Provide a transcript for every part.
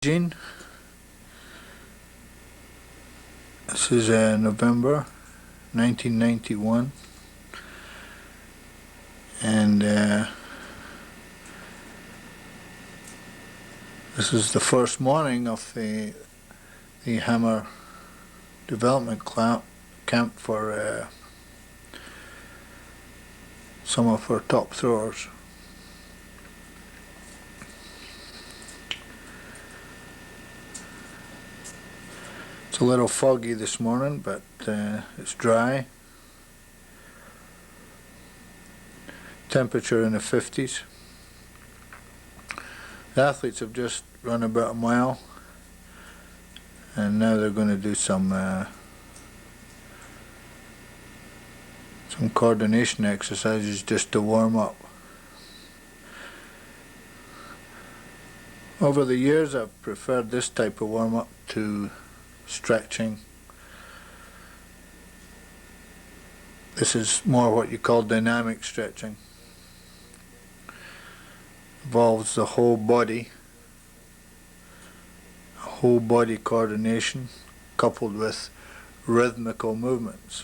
Gene. This is November 1991, and this is the first morning of the Hammer development camp for some of our top throwers. It's a little foggy this morning, but it's dry. Temperature in the 50s. The athletes have just run about a mile, and now they're going to do some coordination exercises just to warm up. Over the years, I've preferred this type of warm-up to stretching. This is more what you call dynamic stretching. Involves the whole body coordination coupled with rhythmical movements,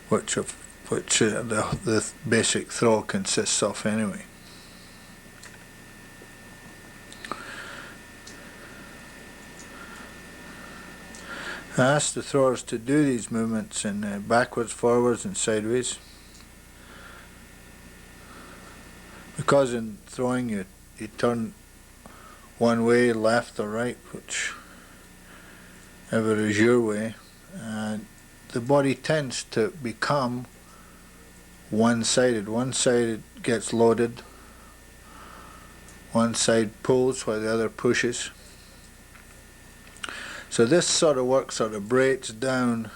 which the basic throw consists of anyway. I ask the throwers to do these movements in backwards, forwards and sideways, because in throwing you turn one way, left or right, whichever is your way, and the body tends to become one-sided. One side gets loaded, one side pulls while the other pushes. So this sort of work sort of breaks down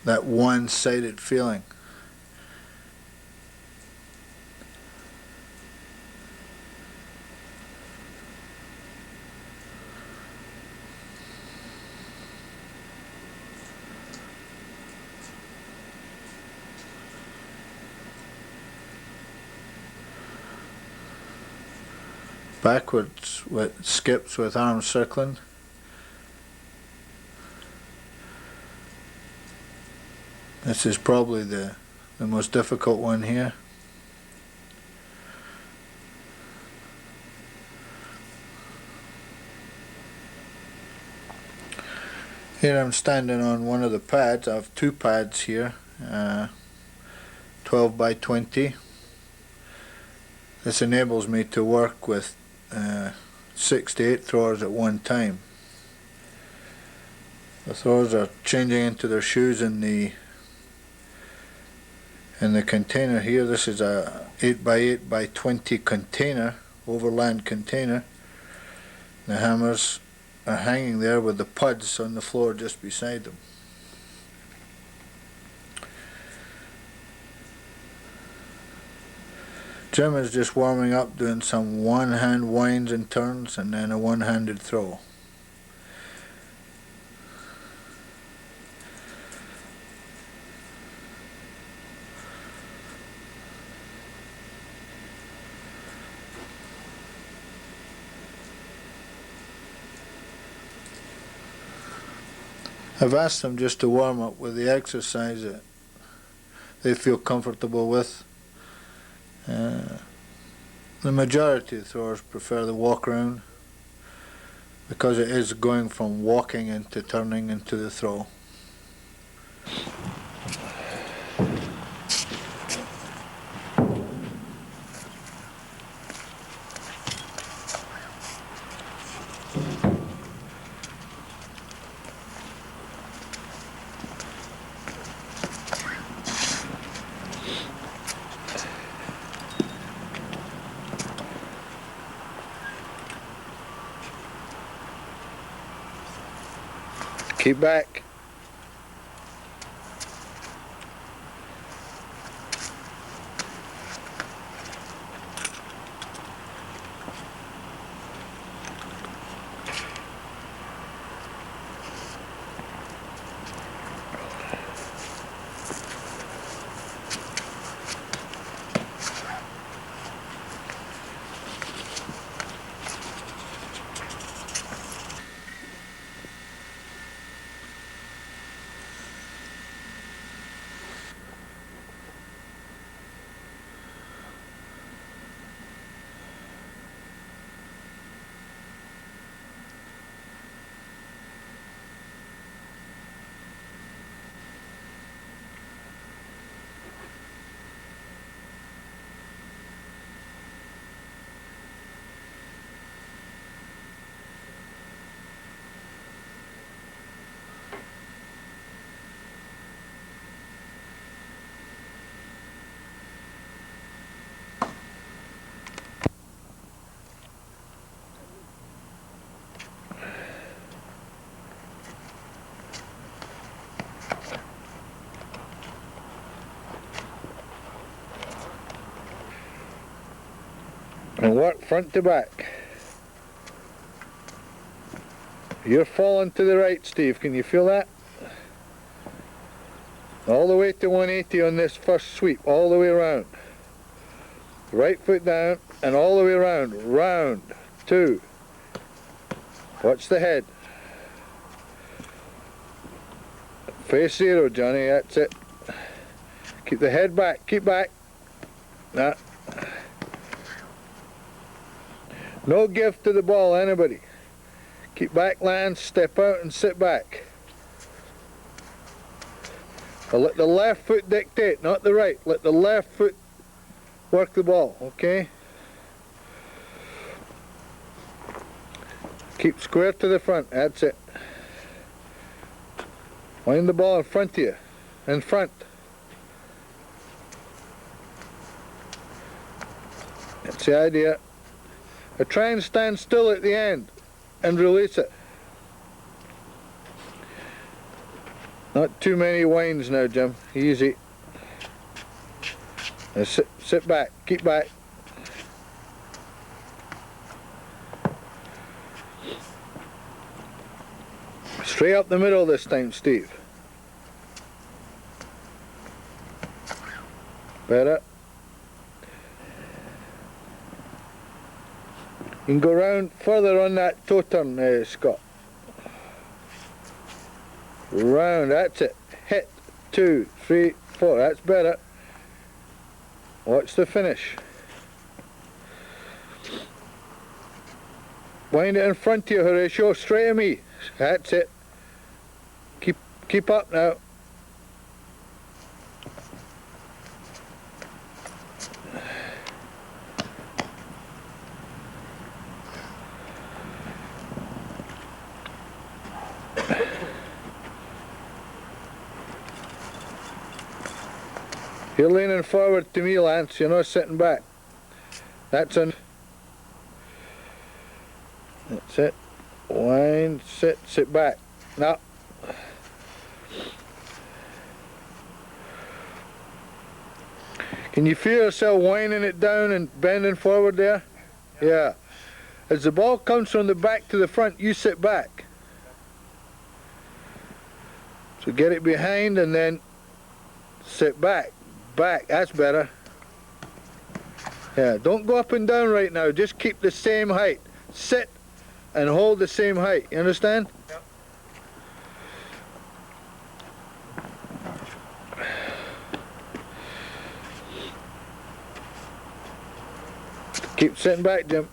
that one-sided feeling. Backwards with skips with arms circling. This is probably the most difficult one here. Here I'm standing on one of the pads. I have two pads here, 12 by 20. This enables me to work with 6 to 8 throwers at one time. The throwers are changing into their shoes in the container here. This is a 8 by 8 by 20 container, overland container. The hammers are hanging there with the puds on the floor just beside them. Jim is just warming up, doing some one-hand winds and turns, and then a one-handed throw. I've asked them just to warm up with the exercise that they feel comfortable with. The majority of throwers prefer the walk around, because it is going from walking into turning into the throw. Keep back. and work front to back. You're falling to the right, Steve. Can you feel that? All the way to 180 on this first sweep, all the way around. Right foot down and all the way around. Round, 2. Watch the head. Face 0, Johnny, that's it. Keep the head back, keep back. Nah. No give to the ball, anybody. Keep back, land, step out and sit back. I'll let the left foot dictate, not the right. Let the left foot work the ball, okay? Keep square to the front, that's it. Wind the ball in front of you, in front. That's the idea. Now try and stand still at the end and release it. Not too many winds now, Jim. Easy. Now sit back, keep back. Straight up the middle this time, Steve. Better. You can go round further on that toe turn, Scott. Round, that's it. Hit. 2, 3, 4. That's better. Watch the finish. Wind it in front of you, Horatio. Straight at me. That's it. Keep up now. You're leaning forward to me, Lance. You're not sitting back. That's it. That's it. Wind, sit back. Now. Can you feel yourself winding it down and bending forward there? Yeah. As the ball comes from the back to the front, you sit back. So get it behind and then sit back. Back, that's better. Yeah, don't go up and down right now. Just keep the same height. Sit and hold the same height. You understand? Yep. Keep sitting back, Jim.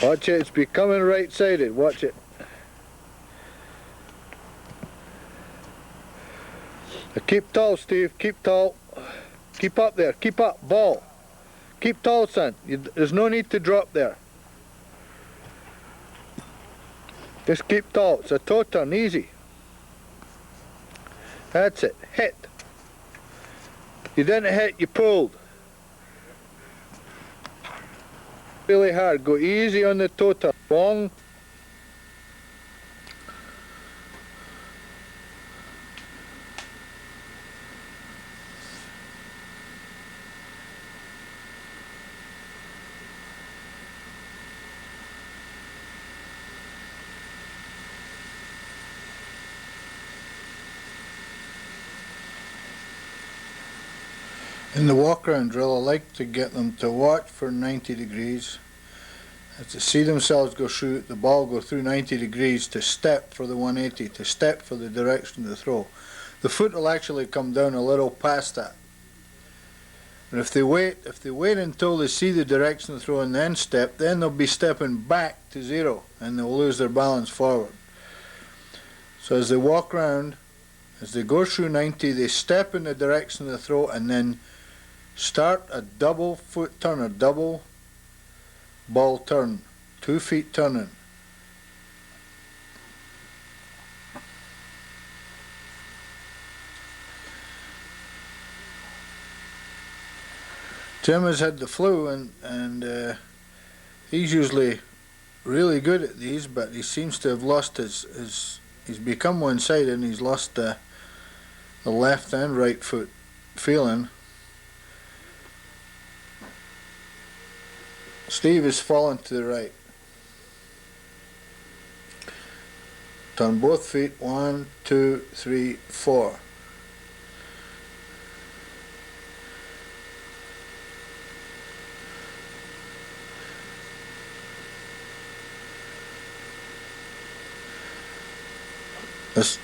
Watch it, it's becoming right-sided. Watch it. Keep tall, Steve. Keep tall. Keep up there. Keep up. Ball. Keep tall, son. There's no need to drop there. Just keep tall. It's a toe turn. Easy. That's it. Hit. You didn't hit, you pulled. Really hard. Go easy on the toe turn. Long. In the walk-around drill, I like to get them to watch for 90 degrees. To see themselves go through, the ball go through 90 degrees to step for the 180, to step for the direction of the throw. The foot will actually come down a little past that. And if they wait until they see the direction of the throw and then step, then they'll be stepping back to 0 and they'll lose their balance forward. So as they walk around, as they go through 90, they step in the direction of the throw and then start a double foot turn, a double ball turn, 2 feet turning. Jim has had the flu and he's usually really good at these, but he seems to have lost he's become one-sided and he's lost the left and right foot feeling. Steve is falling to the right. Turn both feet, 1, 2, 3, 4.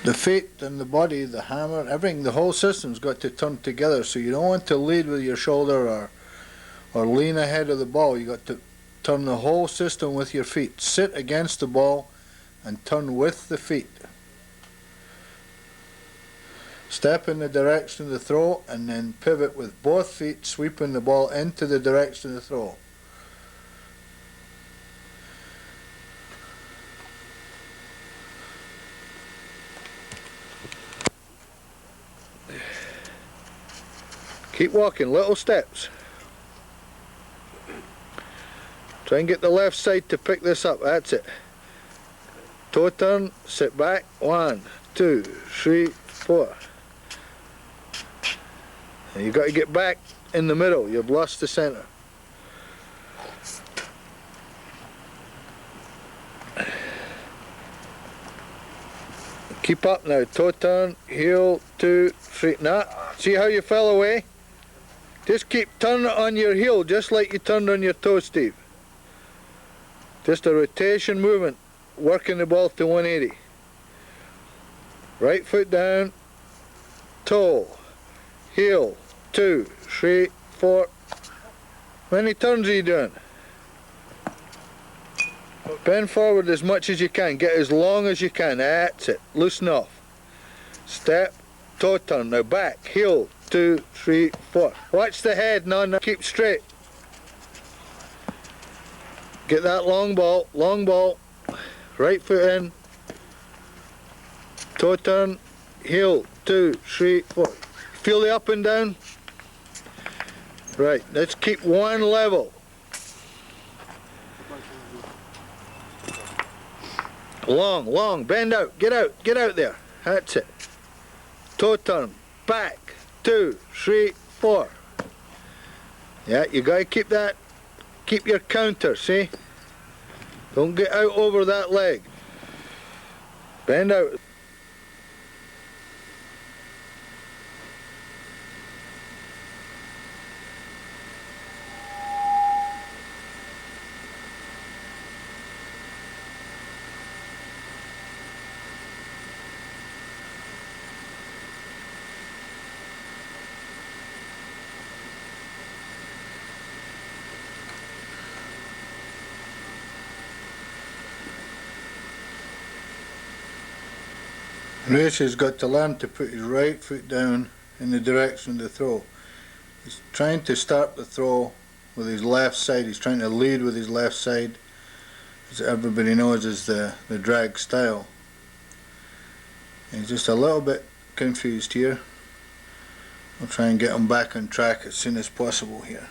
The feet and the body, the hammer, everything, the whole system's got to turn together. So you don't want to lead with your shoulder or lean ahead of the ball. You got to turn the whole system with your feet. Sit against the ball and turn with the feet. Step in the direction of the throw and then pivot with both feet, sweeping the ball into the direction of the throw. Keep walking, little steps. Try and get the left side to pick this up, that's it. Toe turn, sit back, 1, 2, 3, 4. And you've got to get back in the middle, you've lost the center. Keep up now, toe turn, heel, 2, 3, nah, see how you fell away? Just keep turning on your heel, just like you turned on your toe, Steve. Just a rotation movement, working the ball to 180. Right foot down, toe, heel, 2, 3, 4. How many turns are you doing? Bend forward as much as you can, get as long as you can, that's it, loosen off. Step, toe turn, now back, heel, 2, 3, 4. Watch the head, no, keep straight. Get that long ball, right foot in, toe turn, heel, 2, 3, 4. Feel the up and down? Right, let's keep one level. Long, bend out, get out there, that's it. Toe turn, back, 2, 3, 4. Yeah, you gotta keep that, keep your counter, see? Don't get out over that leg. Bend out. Horatio's got to learn to put his right foot down in the direction of the throw. He's trying to start the throw with his left side. He's trying to lead with his left side, as everybody knows is the drag style. And he's just a little bit confused here. I'll try and get him back on track as soon as possible here.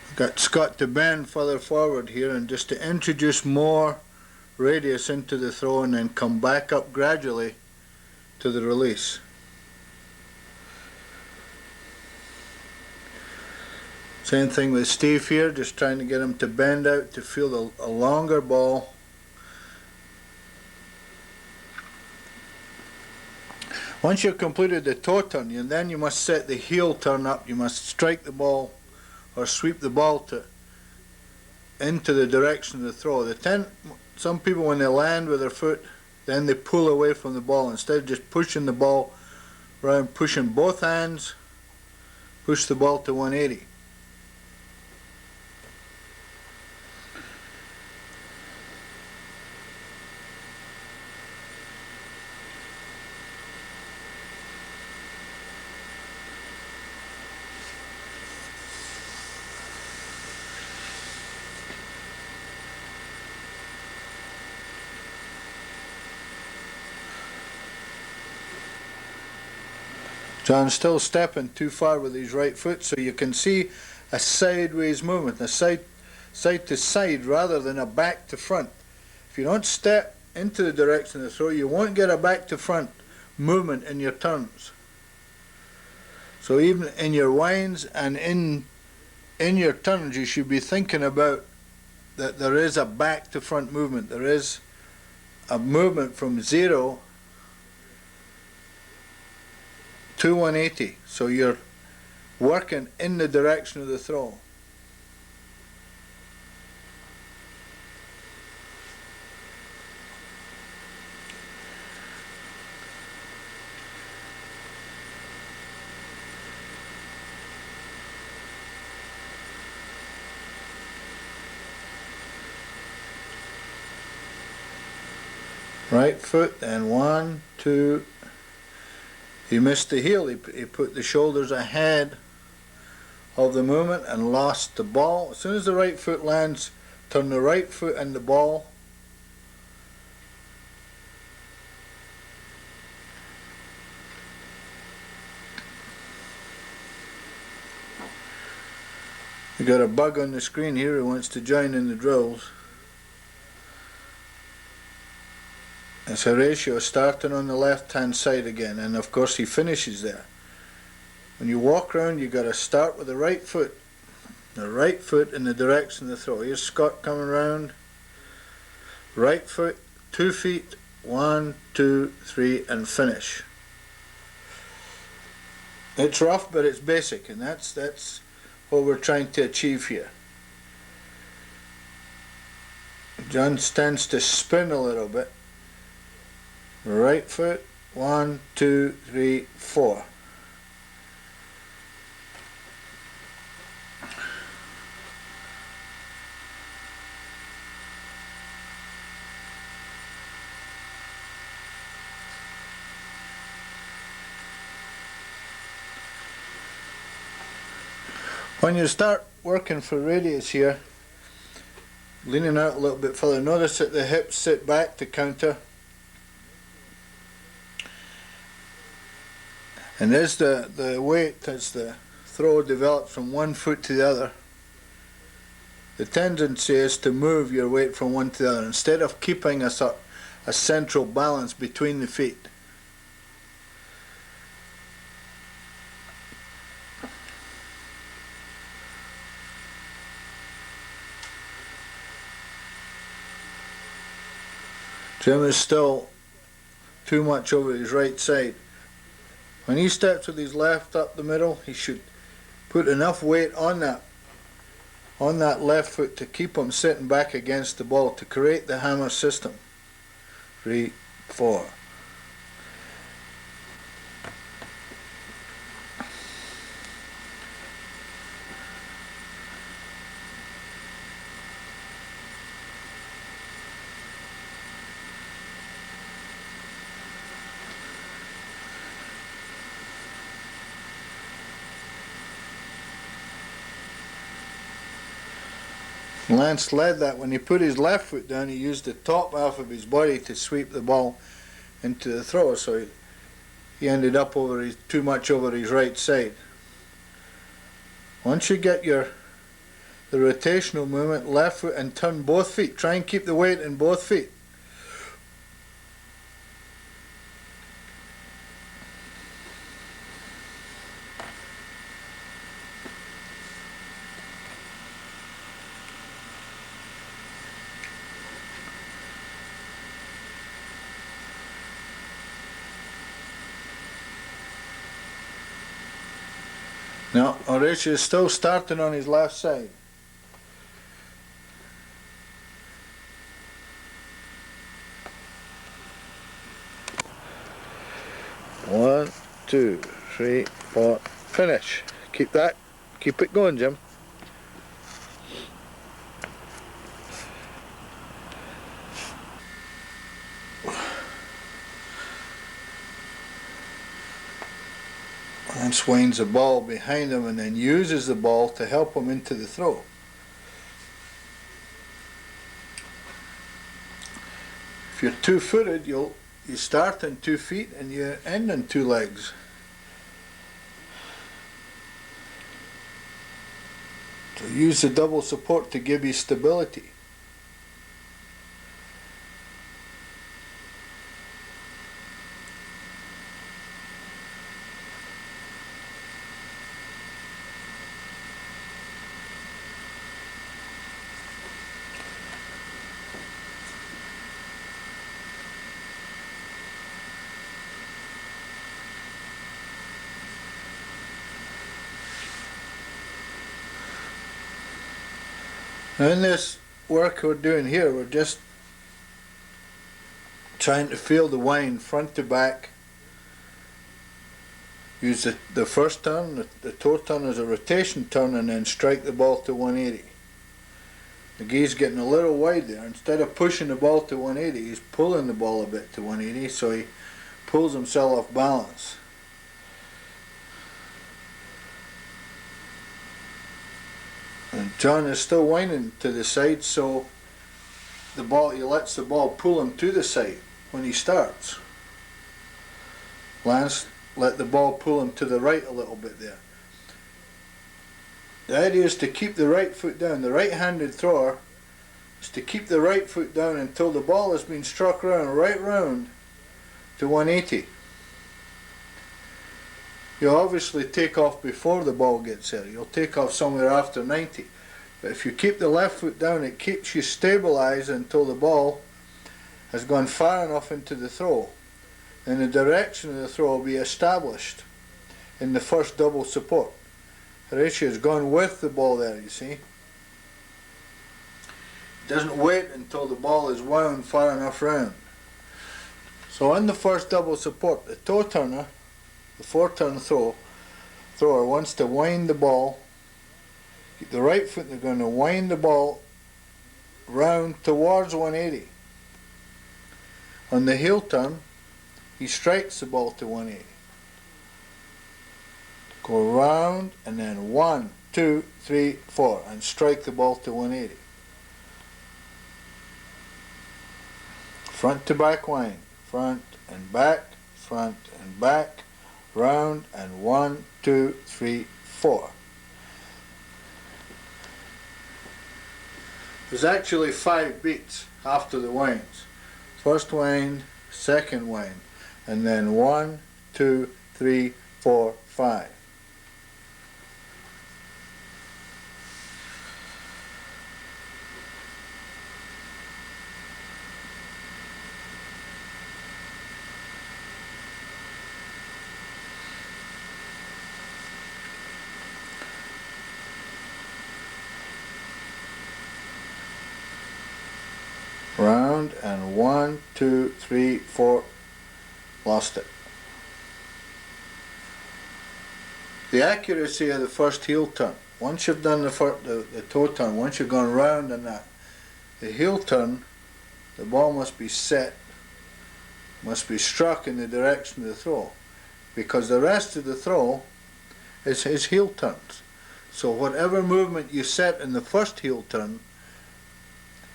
I've got Scott to bend further forward here and just to introduce more radius into the throw and then come back up gradually to the release. Same thing with Steve here, just trying to get him to bend out to feel a longer ball. Once you've completed the toe turn, then you must set the heel turn up. You must strike the ball or sweep the ball into the direction of the throw. Some people, when they land with their foot, then they pull away from the ball. Instead of just pushing the ball around, pushing both hands, push the ball to 180. John's still stepping too far with his right foot, so you can see a sideways movement, a side to side rather than a back to front. If you don't step into the direction of the throw, you won't get a back to front movement in your turns. So even in your winds and in your turns, you should be thinking about that there is a back to front movement. There is a movement from 0 to 180. So you're working in the direction of the throw. Right foot, and 1, 2. He missed the heel. He put the shoulders ahead of the movement and lost the ball. As soon as the right foot lands, turn the right foot and the ball. We got a bug on the screen here who wants to join in the drills. It's Horatio starting on the left hand side again, and of course he finishes there. When you walk around, you got to start with the right foot in the direction of the throw. Here's Scott coming around. Right foot, 2 feet, 1, 2, 3, and finish. It's rough, but it's basic, and that's what we're trying to achieve here. John tends to spin a little bit. Right foot, 1, 2, 3, 4. When you start working for radius here, leaning out a little bit further, notice that the hips sit back to counter. And as the weight, as the throw develops from one foot to the other, the tendency is to move your weight from one to the other instead of keeping a central balance between the feet. Jim is still too much over his right side. When he steps with his left up the middle, he should put enough weight on that left foot to keep him sitting back against the ball to create the hammer system. 3, 4. Lance led that. When he put his left foot down, he used the top half of his body to sweep the ball into the throw, so he ended up too much over his right side. Once you get the rotational movement, left foot, and turn both feet, try and keep the weight in both feet. Now, Horatio is still starting on his left side. One, 2, 3, 4, finish. Keep it going, Jim. And swings the ball behind him and then uses the ball to help him into the throw. If you're two-footed, you start on 2 feet and you end on 2 legs. So use the double support to give you stability. Now in this work we're doing here, we're just trying to feel the wind front to back. Use the first turn, the toe turn as a rotation turn, and then strike the ball to 180. McGee's getting a little wide there. Instead of pushing the ball to 180, he's pulling the ball a bit to 180, so he pulls himself off balance. And John is still winding to the side, so the ball, he lets the ball pull him to the side when he starts. Lance let the ball pull him to the right a little bit there. The idea is to keep the right foot down. The right-handed thrower is to keep the right foot down until the ball has been struck right round to 180. You'll obviously take off before the ball gets there. You'll take off somewhere after 90. But if you keep the left foot down, it keeps you stabilized until the ball has gone far enough into the throw. Then the direction of the throw will be established in the first double support. Horatio has gone with the ball there, you see. He doesn't wait until the ball is wound far enough round. So in the first double support, the toe turner, the four-turn thrower wants to wind the ball, keep the right foot, they're going to wind the ball round towards 180. On the heel turn, he strikes the ball to 180. Go round and then 1, 2, 3, 4 and strike the ball to 180. Front to back wind, front and back, round and 1, 2, 3, 4. There's actually 5 beats after the winds. First wind, second wind, and then 1, 2, 3, 4, 5. Round and 1, 2, 3, 4. Lost it. The accuracy of the first heel turn. Once you've done the toe turn, once you've gone round and that, the heel turn, the ball must be set, must be struck in the direction of the throw, because the rest of the throw is his heel turns. So whatever movement you set in the first heel turn,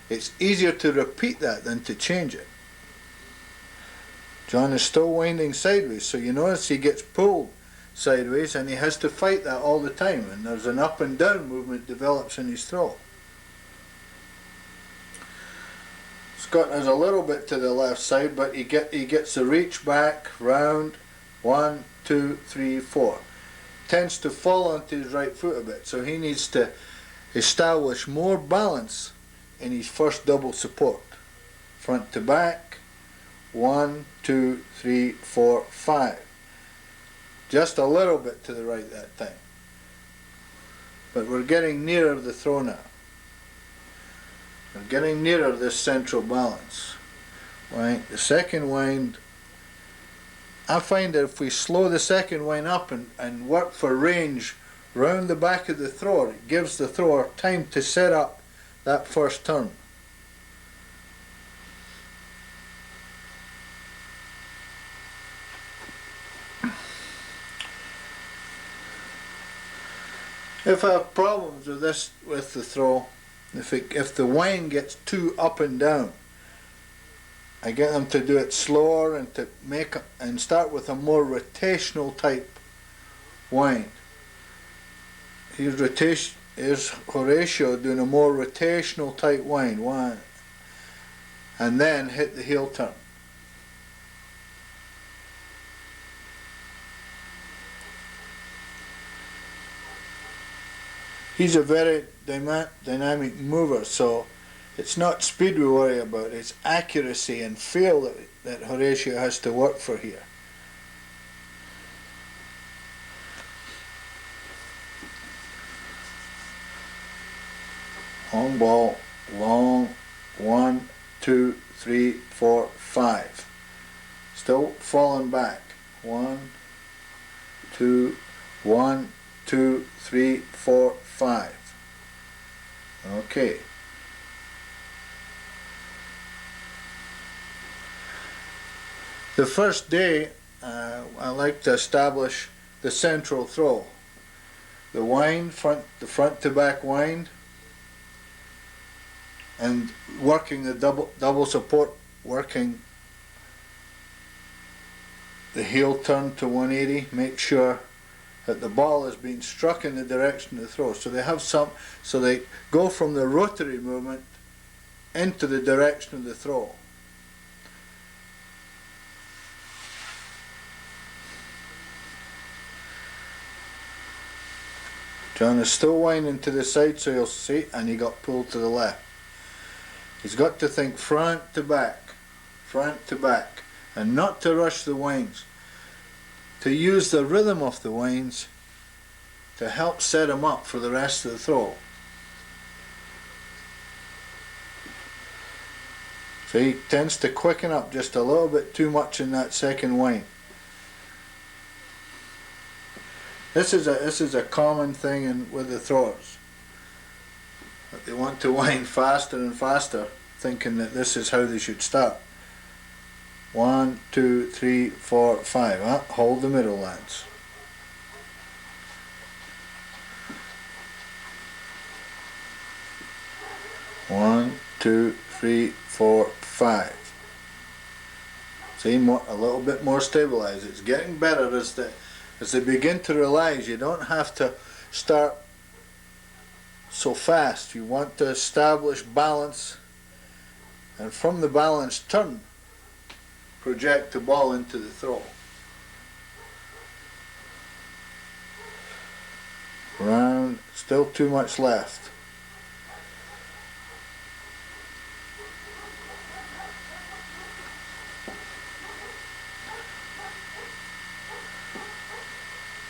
it's easier to repeat that than to change it. John is still winding sideways, so you notice he gets pulled sideways and he has to fight that all the time, and there's an up and down movement develops in his throw. Scott has a little bit to the left side, but he gets the reach back, round, 1, 2, 3, 4. Tends to fall onto his right foot a bit, so he needs to establish more balance in his first double support. Front to back, 1, 2, 3, 4, 5. Just a little bit to the right that time. But we're getting nearer the throw now. We're getting nearer this central balance. Right? The second wind, I find that if we slow the second wind up and work for range round the back of the thrower, it gives the thrower time to set up that first turn. If I have problems with this, with the throw, if the wind gets too up and down, I get them to do it slower and to start with a more rotational type wind. Here's Horatio doing a more rotational type wind, 1, and then hit the heel turn. He's a very dynamic mover, so it's not speed we worry about, it's accuracy and feel that Horatio has to work for here. Long ball, long, 1, 2, 3, 4, 5. Still falling back. 1, 2, 1, 2, 3, 4, 5. Okay. The first day, I like to establish the central throw. The wind, the front to back wind, and working the double support, working the heel turn to 180. Make sure that the ball is being struck in the direction of the throw. So they have so they go from the rotary movement into the direction of the throw. John is still winding to the side, so you'll see, and he got pulled to the left. He's got to think front to back, and not to rush the winds. To use the rhythm of the winds to help set him up for the rest of the throw. So he tends to quicken up just a little bit too much in that second wind. This is a common thing with the throwers. That they want to wind faster and faster, thinking that this is how they should start. 1, 2, 3, 4, 5. Hold the middle, lads. One, 2, 3, 4, 5. See, a little bit more stabilized. It's getting better as they begin to realize you don't have to start so fast. You want to establish balance, and from the balance turn, project the ball into the throw. Round, still too much left.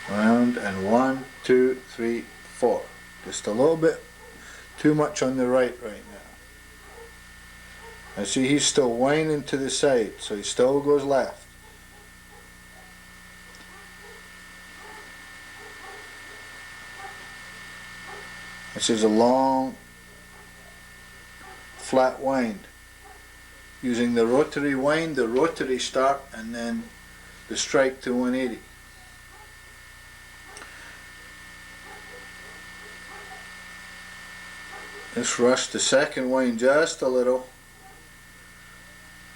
Round, and 1, 2, 3, 4. Just a little bit too much on the right now. And see, he's still winding to the side, so he still goes left. This is a long, flat wind. Using the rotary wind, the rotary start, and then the strike to 180. Let's rush the second wind just a little.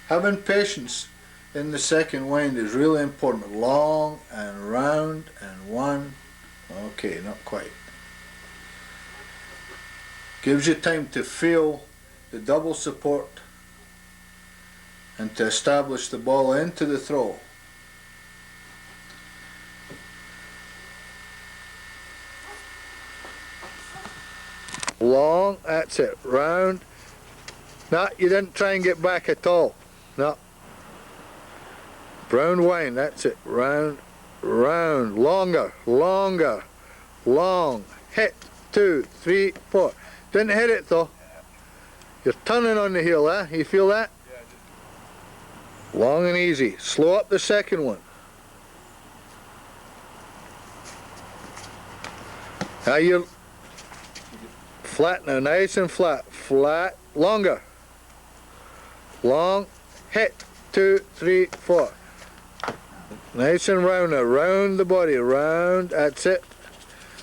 Having patience in the second wind is really important. Long and round and 1. Okay, not quite. Gives you time to feel the double support and to establish the ball into the throw. Long, that's it. Round. No, you didn't try and get back at all. No. Round wind, that's it. Round, round. Longer, longer, long. Hit, 2, 3, 4. Didn't hit it though. You're turning on the heel, eh? You feel that? Long and easy. Slow up the second one. Now you're flat now, nice and flat. Flat, longer. Long, hit, 2, 3, 4. Nice and round now, round the body, round, that's it.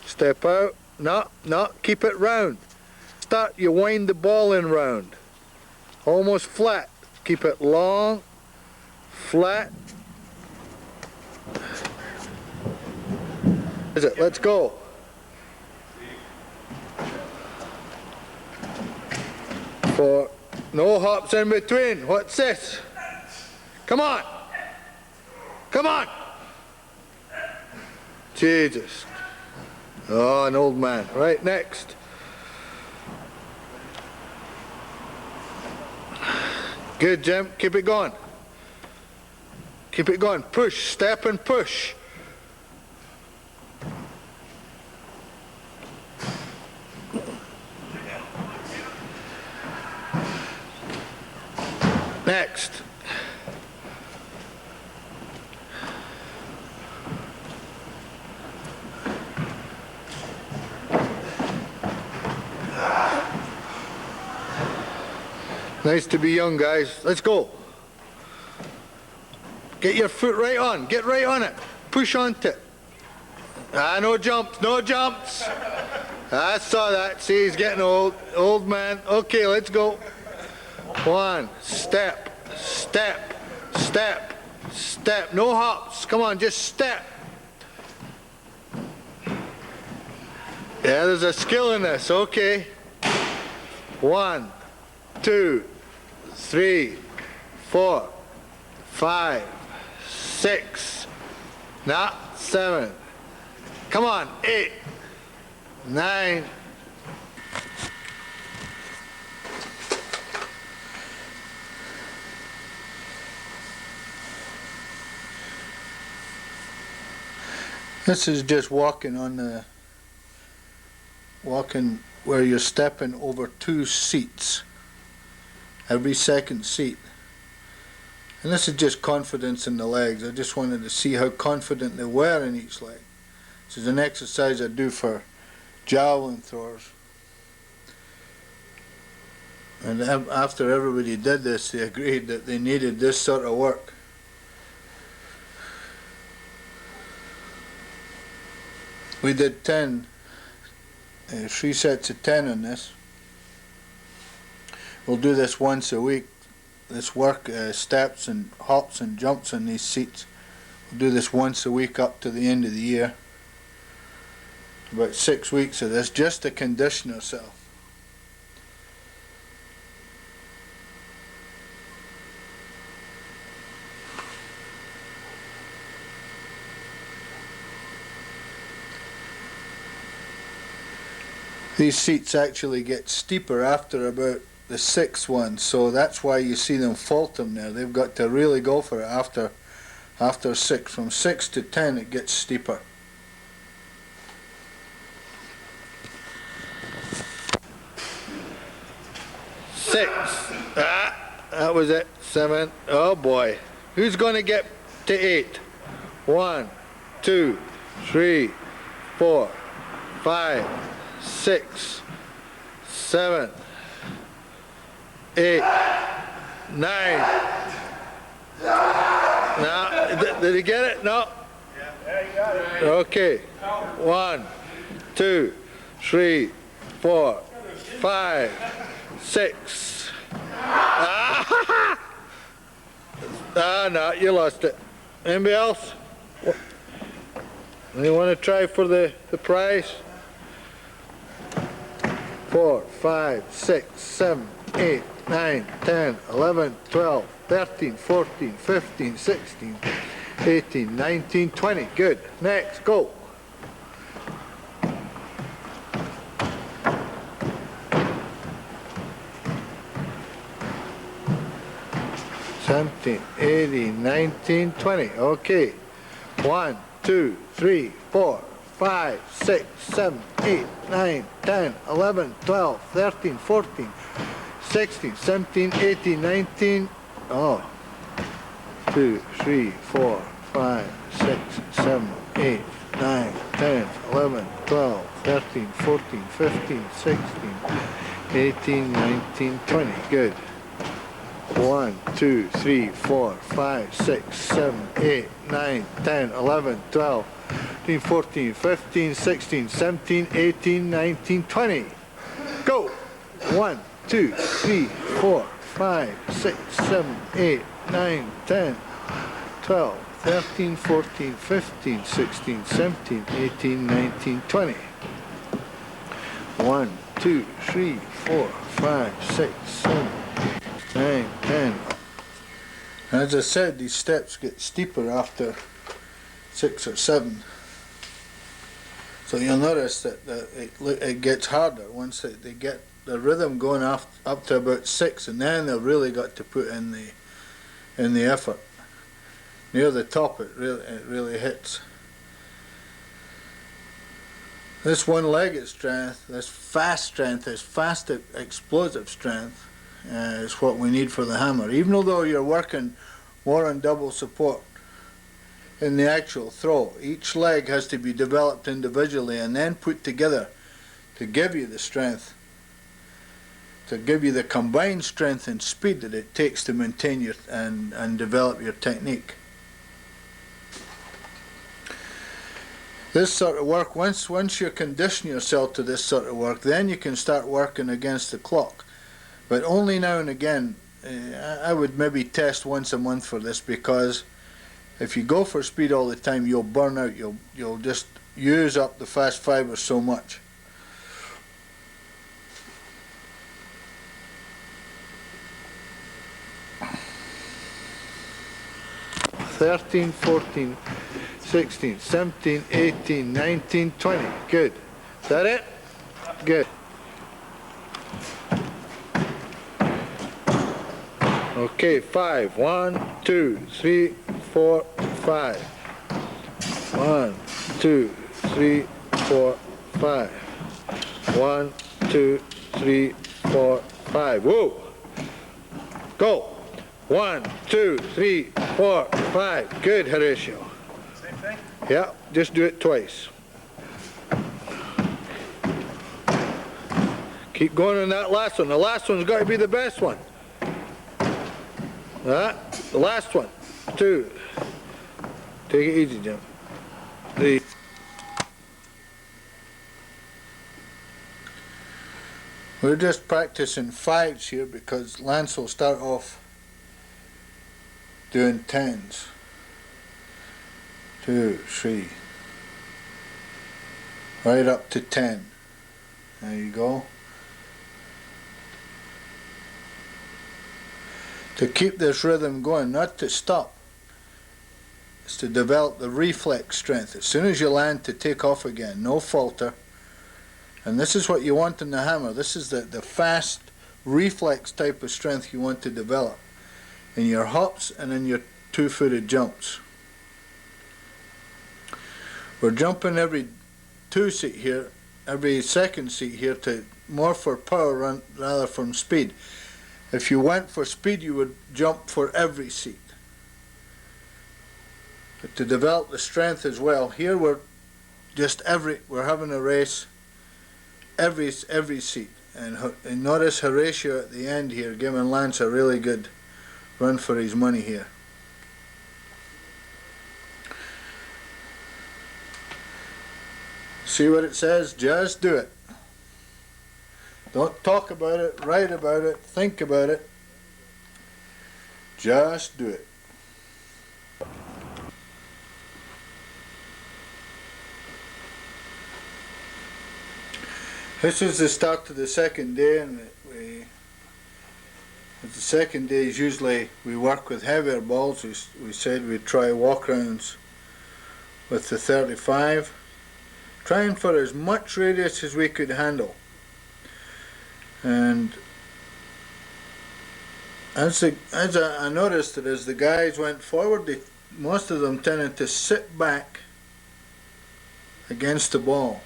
Step out, no, keep it round. Start, you wind the ball in round. Almost flat, keep it long, flat. Is it, let's go. For no hops in between. What's this? Come on. Come on. Jesus. Oh, an old man. Right, next. Good, Jim. Keep it going. Keep it going. Push. Step and push. Next. Nice to be young, guys. Let's go. Get your foot right on. Get right on it. Push onto it. Ah, no jumps. No jumps. I saw that. See, he's getting old. Old man. Okay, let's go. One. Step. Step. Step. Step. No hops. Come on, just step. Yeah, there's a skill in this. Okay. 1, 2, 3, 4, 5, 6, nah, 7. Come on, 8, 9. This is just walking where you're stepping over 2 seats, every second seat. And this is just confidence in the legs. I just wanted to see how confident they were in each leg. This is an exercise I do for javelin throwers. And after everybody did this, they agreed that they needed this sort of work. We did 10, 3 sets of 10 on this. We'll do this once a week. This work, steps and hops and jumps on these seats. We'll do this once a week up to the end of the year. About 6 weeks of this, just to condition ourselves. These seats actually get steeper after about the 6th one, so that's why you see them fault them there. They've got to really go for it after 6. From 6 to 10 it gets steeper. Six. Ah, that was it. 7. Oh boy. Who's going to get to 8? 1, 2, 3, 4, 5, 6, 7, 8, 9. No, did he get it? No. Yeah, you got it. Okay. 1, 2, 3, 4, 5, 6. Ah, no, you lost it. Anybody else? You want to try for the prize? 4, 5, 6, 7, 8, 9, 10, 11, 12, 13, 14, 15, 16, 18, 19, 20. Good. Next, go. 17, 18, 19, 20. Okay. 1, 2, 3, 4, 5, 6, 7, 8, 9, 10, 11, 12, 13, 14, 16, 17, 18, 19. Oh. 2, 3, 4, 5, 6, 7, 8, 9, 10, 11, 12, 13, 14, 15, 16, 18, 19, 20. Good. 1, 2, 3, 4, 5, 6, 7, 8, 9, 10, 11, 12, 13, 14, 15, 16, 17, 18, 19, 20. Go! 1, 2, 3, 4, 5, 6, 7, 8, 9, 10, 12, 13, 14, 15, 16, 17, 18, 19, 20. 1, 2, 3, 4, 5, 6, 7, 9, 10. As I said, these steps get steeper after 6 or 7. So you'll notice that it gets harder once they get the rhythm going up to about 6, and then they've really got to put in the effort. Near the top, it really hits. This one-legged strength, this fast strength, this fast explosive strength, is what we need for the hammer. Even though you're working more on double support in the actual throw, each leg has to be developed individually and then put together to give you the strength, to give you the combined strength and speed that it takes to maintain your and develop your technique. This sort of work, once you condition yourself to this sort of work, then you can start working against the clock. But only now and again. I would maybe test once a month for this, because if you go for speed all the time, you'll burn out. You'll just use up the fast fiber so much. $13, $14, $16, $17, $18, $19, $20. Good. Is that it? Good. Okay, 5. 1, 2, 3, 4, 5. 1, 2, 3, 4, 5. 1, 2, 3, 4, 5. Whoa! Go! 1, 2, 3, 4, 5. Good, Horatio. Same thing? Yeah, just do it twice. Keep going on that last one. The last one's got to be the best one. The last one. 2. Take it easy, Jim. 3. We're just practicing 5s here because Lance will start off doing 10s. 2, 3. Right up to 10. There you go. To keep this rhythm going, not to stop, is to develop the reflex strength. As soon as you land, to take off again, no falter. And this is what you want in the hammer. This is the fast reflex type of strength you want to develop in your hops and in your two-footed jumps. We're jumping every 2 seat here, every second seat here, to more for power rather from speed. If you went for speed, you would jump for every seat. But to develop the strength as well, here we're having a race every seat. And notice Horatio at the end here giving Lance a really good run for his money here. See what it says? Just do it. Don't talk about it, write about it, think about it. Just do it. This is the start to the second day, and the second day is usually we work with heavier balls. We said we'd try walk rounds with the 35, trying for as much radius as we could handle. And as I noticed that as the guys went forward, most of them tended to sit back against the ball.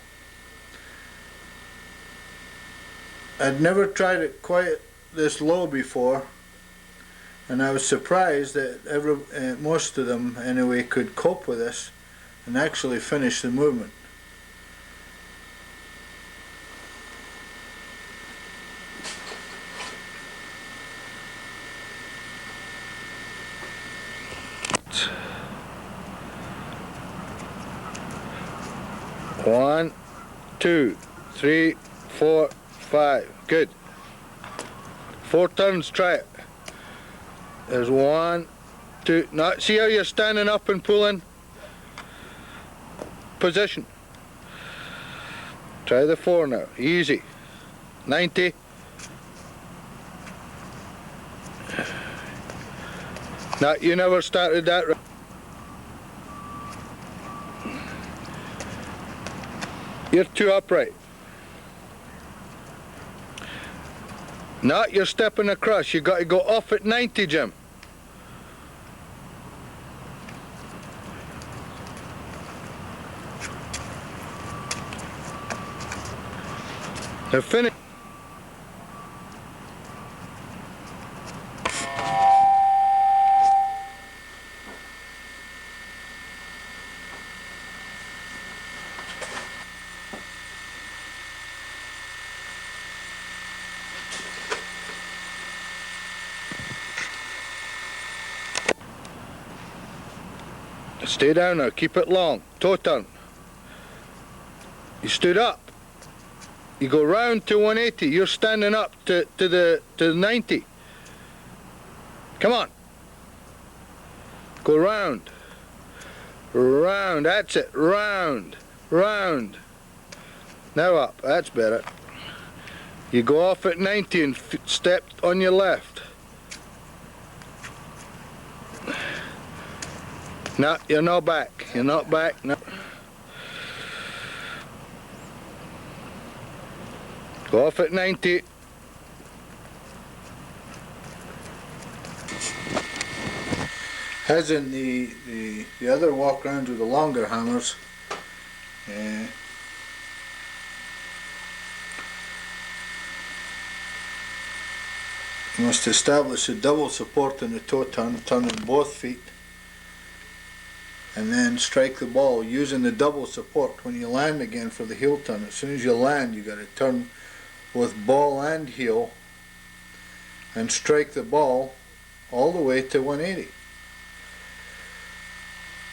I'd never tried it quite this low before, and I was surprised that most of them anyway could cope with this and actually finish the movement. One, 2, 3, 4, 5. Good. 4 turns, try it. There's 1, 2. Now, see how you're standing up and pulling? Position. Try the 4 now. Easy. 90. Now, you never started that right. You're too upright. Now you're stepping across. You got to go off at 90, Jim. Now finish. Stay down now, keep it long. Toe turn. You stood up. You go round to 180. You're standing up to the 90. Come on. Go round. Round. That's it. Round. Round. Now up. That's better. You go off at 90 and step on your left. No, you're not back. You're not back. No. Go off at 90. As in the other walk rounds with the longer hammers, you must establish a double support in the toe turn, turning both feet, and then strike the ball using the double support when you land again for the heel turn. As soon as you land, you got to turn with ball and heel and strike the ball all the way to 180.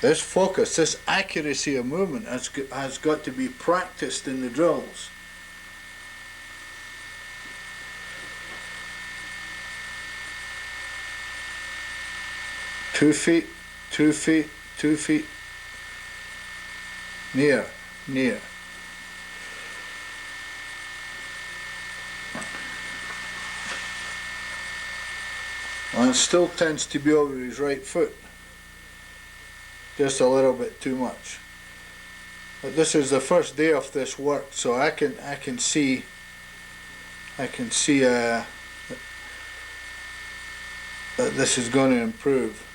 This focus, this accuracy of movement has got to be practiced in the drills. Two feet, 2 feet, 2 feet. Near, near. Well, it still tends to be over his right foot. Just a little bit too much. But this is the first day of this work, so I can see that this is going to improve.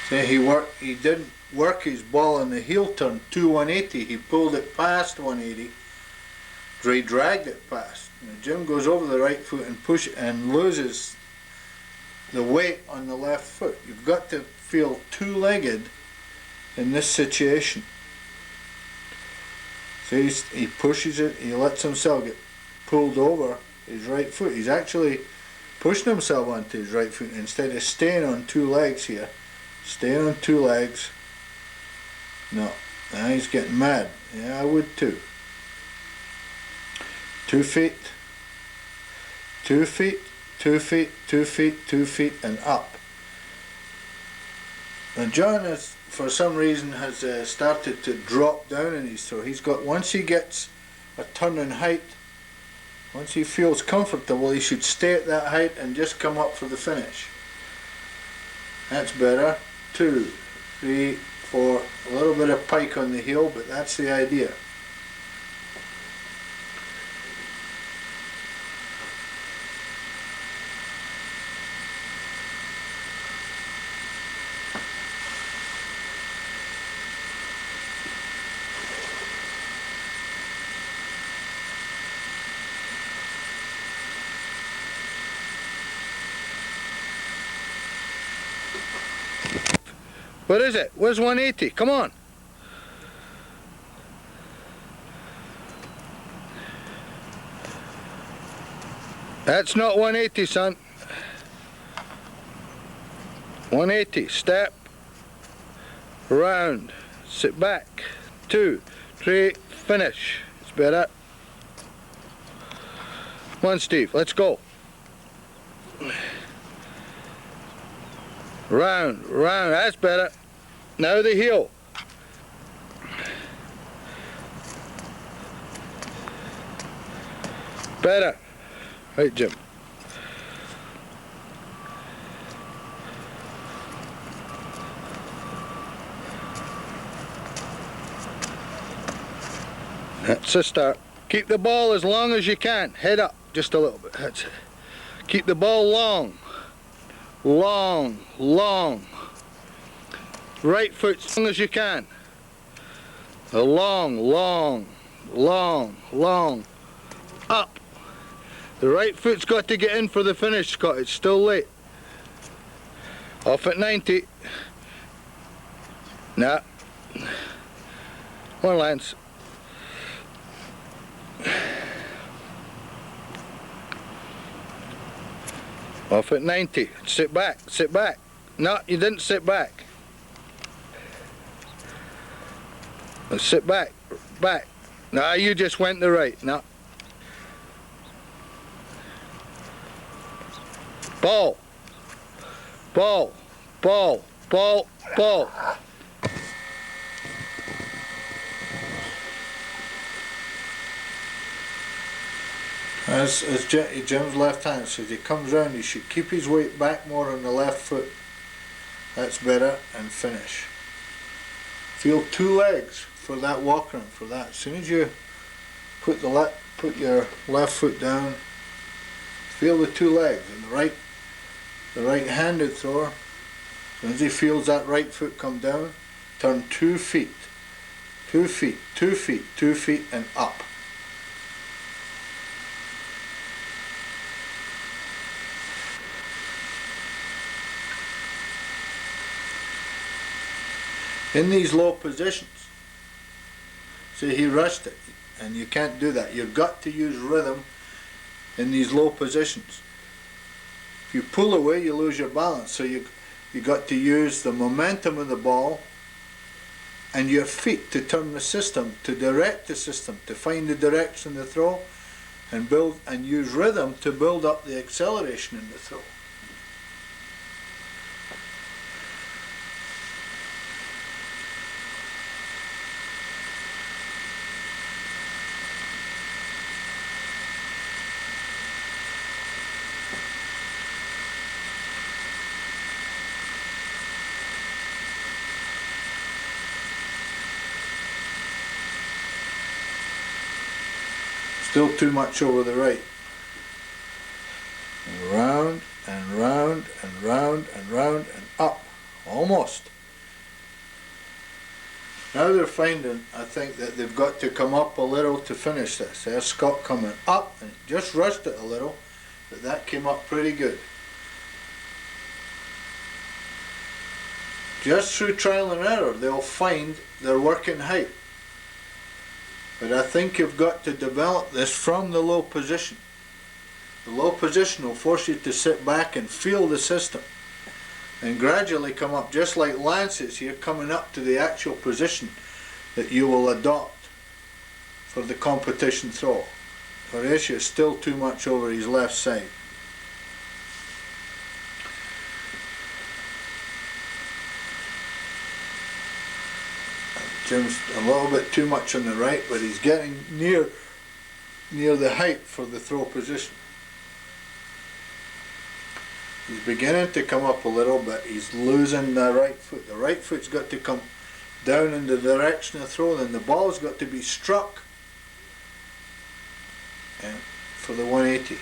See, he didn't work his ball in the heel turn to 180. He pulled it past 180. He dragged it past. Jim goes over the right foot and loses the weight on the left foot. You've got to feel two-legged in this situation. So he pushes it, he lets himself get pulled over his right foot. He's actually pushing himself onto his right foot instead of staying on two legs here. Staying on two legs. No, now he's getting mad. Yeah, I would too. 2 feet, 2 feet, 2 feet, 2 feet, 2 feet, and up. Now John has, for some reason, has started to drop down in his throw. He's got, once he gets a turn in height, once he feels comfortable, he should stay at that height and just come up for the finish. That's better. 2, 3, 4, a little bit of pike on the heel, but that's the idea. What is it? Where's 180? Come on. That's not 180, son. 180. Step. Round. Sit back. 2, 3, finish. It's better. Come on, Steve. Let's go. Round, round, that's better. Now the heel. Better. Right, Jim. That's a start. Keep the ball as long as you can. Head up just a little bit. That's it. Keep the ball long. Long, long. Right foot as long as you can. Long, long, long, long. Up. The right foot's got to get in for the finish, Scott. It's still late. Off at 90. Nah. One, Lance. Off at 90. Sit back, sit back. No, you didn't sit back. Let's sit back, back. No, you just went the right. No. Ball. Ball. Ball. Ball. Ball. As Jim's left hand, so as he comes round, he should keep his weight back more on the left foot. That's better, and finish. Feel two legs for that walk round, for that. As soon as you put your left foot down, feel the two legs, and the right-handed thrower, as soon as he feels that right foot come down, turn 2 feet, 2 feet, 2 feet, 2 feet, and up. In these low positions, see, he rushed it, and you can't do that. You've got to use rhythm in these low positions. If you pull away, you lose your balance. So you got to use the momentum of the ball and your feet to turn the system, to direct the system, to find the direction of the throw, and build and use rhythm to build up the acceleration in the throw. Still too much over the right. And round and round and round and round and up. Almost. Now they're finding, I think, that they've got to come up a little to finish this. There's Scott coming up, and just rushed it a little, but that came up pretty good. Just through trial and error, they'll find their working height. But I think you've got to develop this from the low position. The low position will force you to sit back and feel the system, and gradually come up, just like Lance is here, coming up to the actual position that you will adopt for the competition throw. Horatio is still too much over his left side. Jim's a little bit too much on the right, but he's getting near the height for the throw position. He's beginning to come up a little, but he's losing the right foot. The right foot's got to come down in the direction of throw, then the ball's got to be struck and for the 180.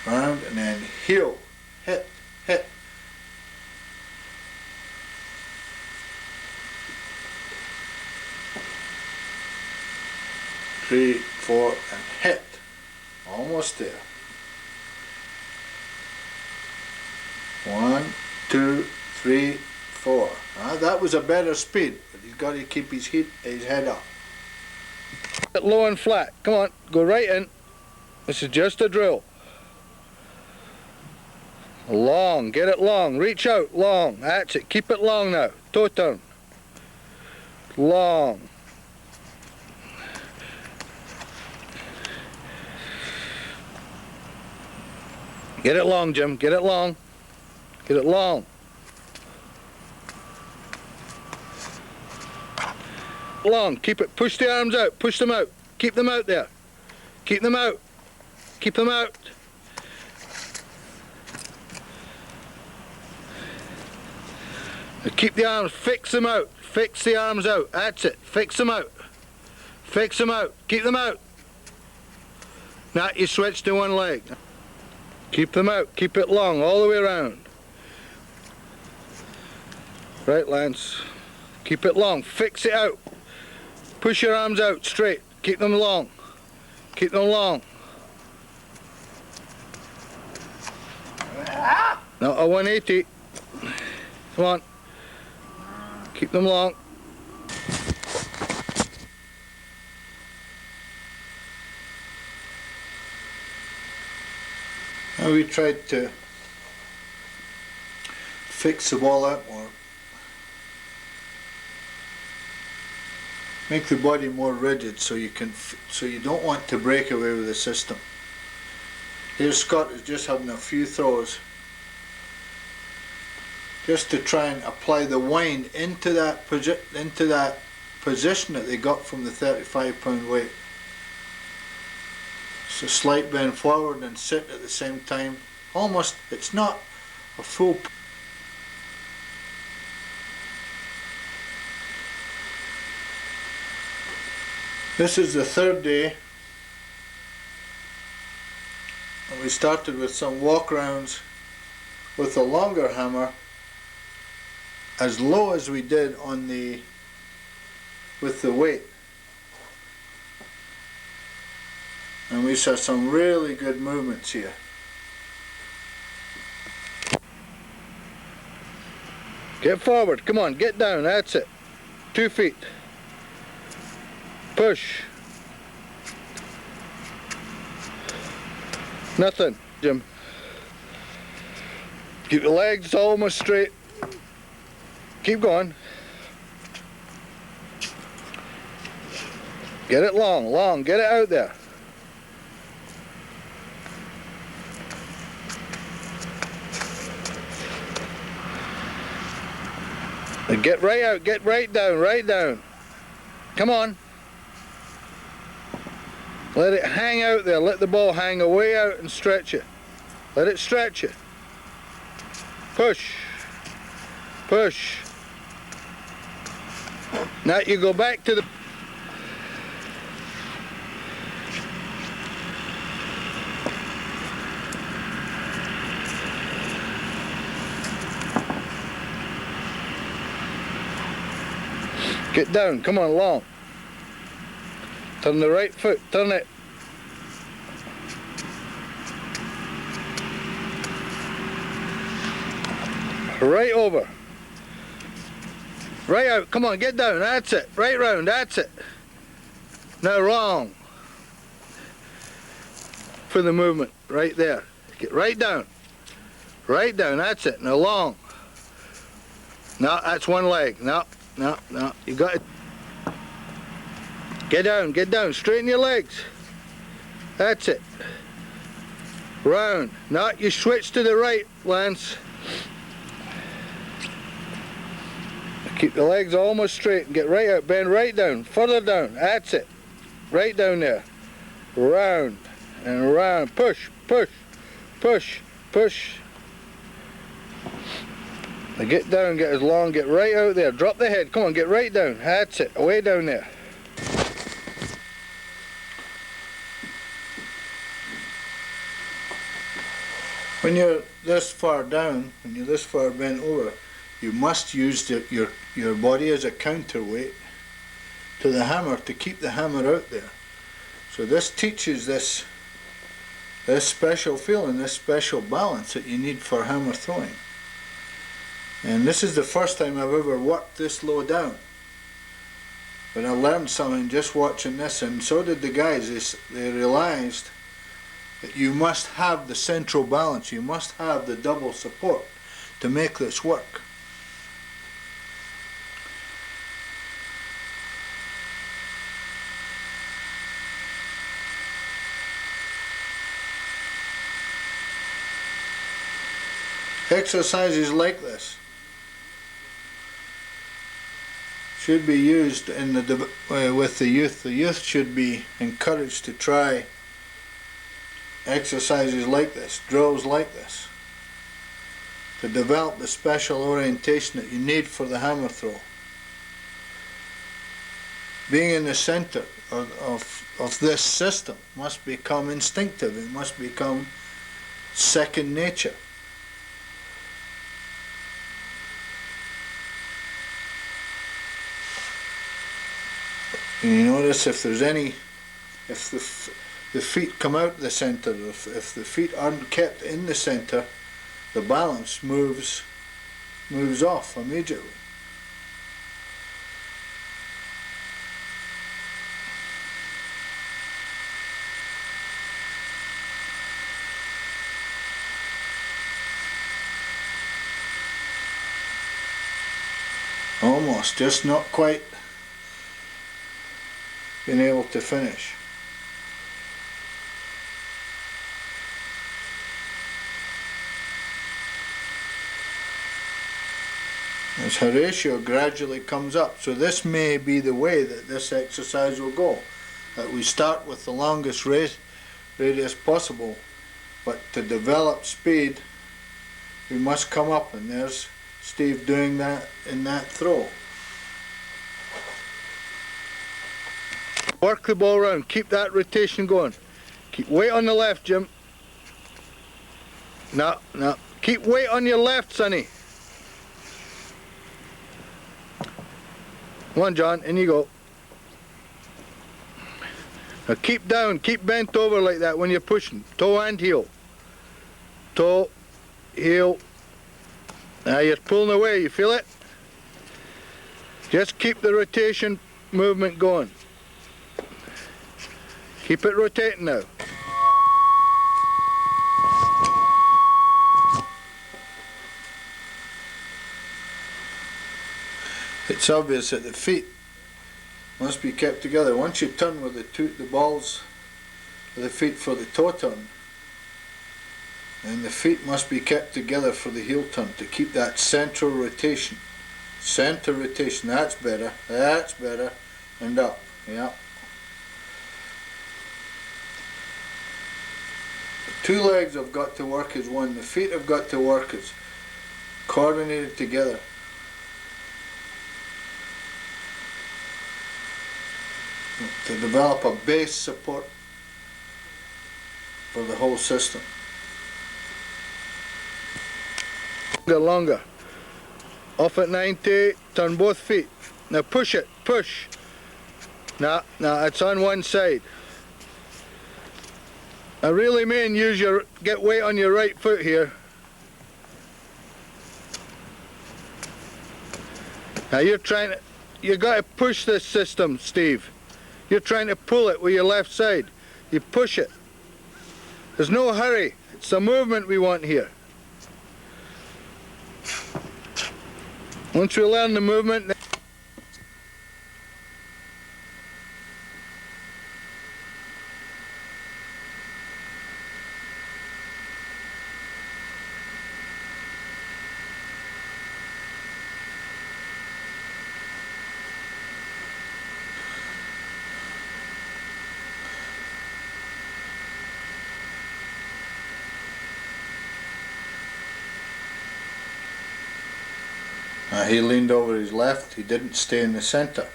Round and then heel, hit, hit. Three, four, and hit. Almost there. 1, 2, 3, 4. That was a better speed, but he's got to keep his head up. Low and flat. Come on, go right in. This is just a drill. Long, get it long. Reach out, long. That's it. Keep it long now. Toe turn. Long. Get it long, Jim. Get it long. Get it long. Long. Keep it. Push the arms out. Push them out. Keep them out there. Keep them out. Keep them out. Now keep the arms. Fix them out. Fix the arms out. That's it. Fix them out. Fix them out. Keep them out. Now you switch to one leg. Keep them out. Keep it long all the way around. Right, Lance. Keep it long. Fix it out. Push your arms out straight. Keep them long. Keep them long. Now a 180. Come on. Keep them long. Now we tried to fix the ball up more. Make the body more rigid so you don't want to break away with the system. Here Scott is just having a few throws just to try and apply the wind into that position that they got from the 35-pound weight. So slight bend forward and sit at the same time. Almost, it's not a full. This is the third day, and we started with some walk rounds with a longer hammer, as low as we did on with the weight, and we saw some really good movements here. Get forward, come on, get down, that's it. 2 feet. Push. Nothing, Jim. Keep the legs almost straight. Keep going. Get it long, get it out there. Get right out, get right down. Come on. Let it hang out there, let the ball hang away out and stretch it. Let it stretch it. Push. Push. Now you go back to the... Get down, come on, long. Turn the right foot, turn it. Right over. Right out, come on, get down, that's it. Right round, that's it. Now wrong. For the movement, right there. Get right down. Right down, that's it. Now long. No, that's one leg. No, you got it. Get down, straighten your legs. That's it. Round. No, you switch to the right, Lance. Keep the legs almost straight and get right out, bend right down, further down, that's it. Right down there. Round and round. Push, push, push, push. Now get down, get as long, get right out there. Drop the head, come on, get right down. That's it, away down there. When you're this far down, when you're this far bent over, you must use your body as a counterweight to the hammer to keep the hammer out there. So this teaches this special feeling, this special balance that you need for hammer throwing. And this is the first time I've ever worked this low down. But I learned something just watching this, and so did the guys. They realized that you must have the central balance, you must have the double support to make this work. Exercises like this should be used in with the youth. The youth should be encouraged to try exercises like this, drills like this, to develop the special orientation that you need for the hammer throw. Being in the center of this system must become instinctive, it must become second nature. And you notice if there's if the feet come out the center, if the feet aren't kept in the center, the balance moves off immediately. Almost, just not quite been able to finish. As Horatio gradually comes up, so this may be the way that this exercise will go, that we start with the longest radius possible, but to develop speed we must come up, and there's Steve doing that in that throw. Work the ball round, keep that rotation going. Keep weight on the left, Jim. No, keep weight on your left, Sonny. Come on, John, in you go. Now keep down, keep bent over like that when you're pushing. Toe and heel. Toe, heel. Now you're pulling away, you feel it? Just keep the rotation movement going. Keep it rotating now. It's obvious that the feet must be kept together. Once you turn with the balls of the feet for the toe turn, then the feet must be kept together for the heel turn to keep that central rotation. Center rotation, that's better, and up, yeah. The two legs have got to work as one, the feet have got to work as coordinated together. To develop a base support for the whole system. Longer. Off at 90, turn both feet. Now push it, push. No, it's on one side. I really mean get weight on your right foot here. Now you got to push this system, Steve. You're trying to pull it with your left side. You push it. There's no hurry. It's the movement we want here. Once we learn the movement, he leaned over his left, he didn't stay in the center.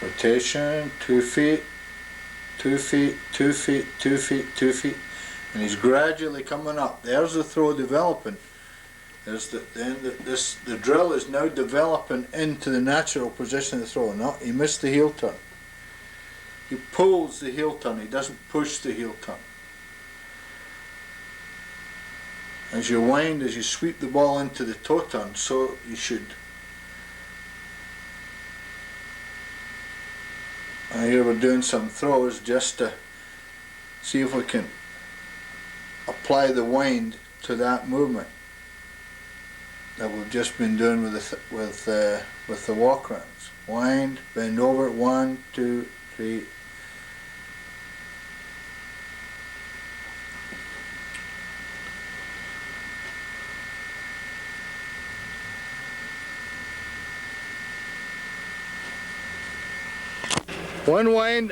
Rotation, 2 feet, 2 feet, 2 feet, 2 feet, 2 feet, and he's gradually coming up. There's the throw developing. There's the drill is now developing into the natural position of the throw. No, he missed the heel turn. He pulls the heel turn, he doesn't push the heel turn. As you wind, as you sweep the ball into the toe turn, so you should. Here we're doing some throws just to see if we can apply the wind to that movement that we've just been doing with the walk rounds. Wind, bend over, 1, 2, 3. One wind.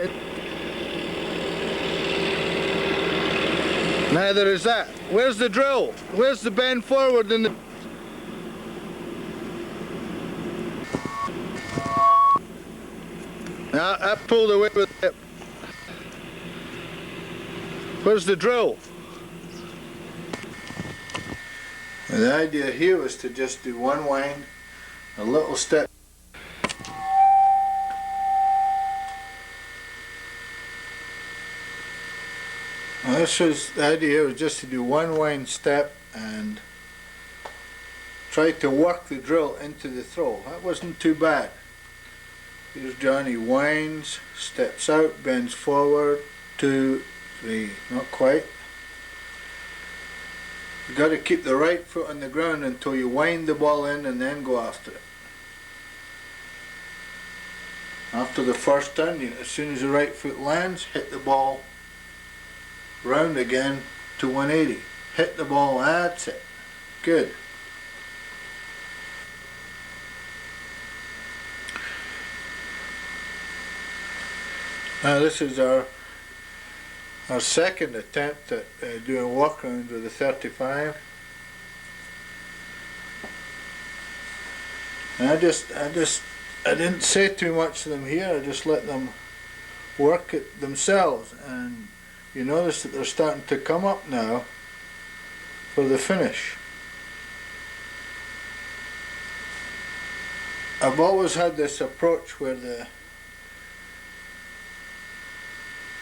Neither is that. Where's the drill? Where's the bend forward in the... Now, I pulled away with it. Where's the drill? And the idea here was to just do one wind, a little step. Now this was, the idea was just to do one wind step and try to work the drill into the throw. That wasn't too bad. Here's Johnny, winds, steps out, bends forward, 2, 3, not quite. You got to keep the right foot on the ground until you wind the ball in and then go after it. After the first turn, as soon as the right foot lands, hit the ball round again to 180. Hit the ball, that's it. Good. Now this is our second attempt at doing walkarounds with the 35. And I didn't say too much to them here. I just let them work it themselves, and you notice that they're starting to come up now for the finish. I've always had this approach where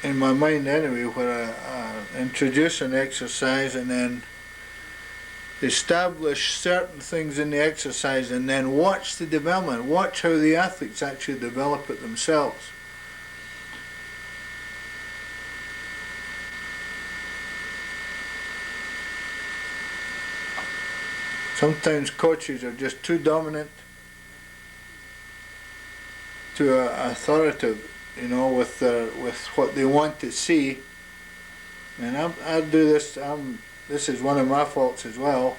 in my mind anyway, where I introduce an exercise and then establish certain things in the exercise and then watch the development, watch how the athletes actually develop it themselves. Sometimes coaches are just too dominant, too authoritative, you know, with what they want to see. And I do this. This is one of my faults as well.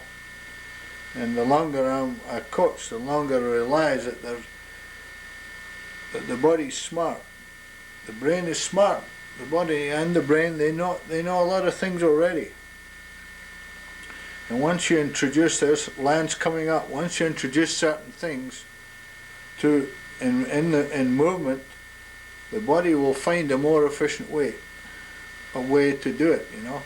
And the longer I'm a coach, the longer I realize that the body's smart, the brain is smart. The body and the brain, they know a lot of things already. And once you introduce this, lands coming up, once you introduce certain things in movement, the body will find a more efficient way to do it, you know.